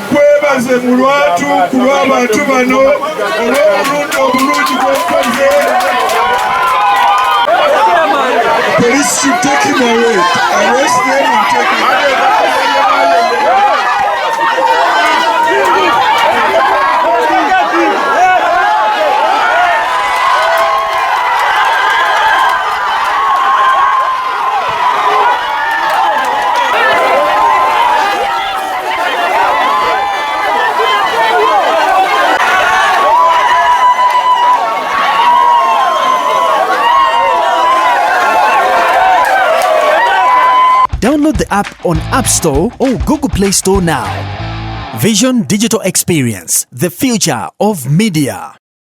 Kwebaze mu lwatu ku lw'abantu bano olw'obulungi obulungi bw'okoze. Police should take him away. Arrest them and take him away. Download the app on App Store or Google Play Store now. Vision Digital Experience, the future of media.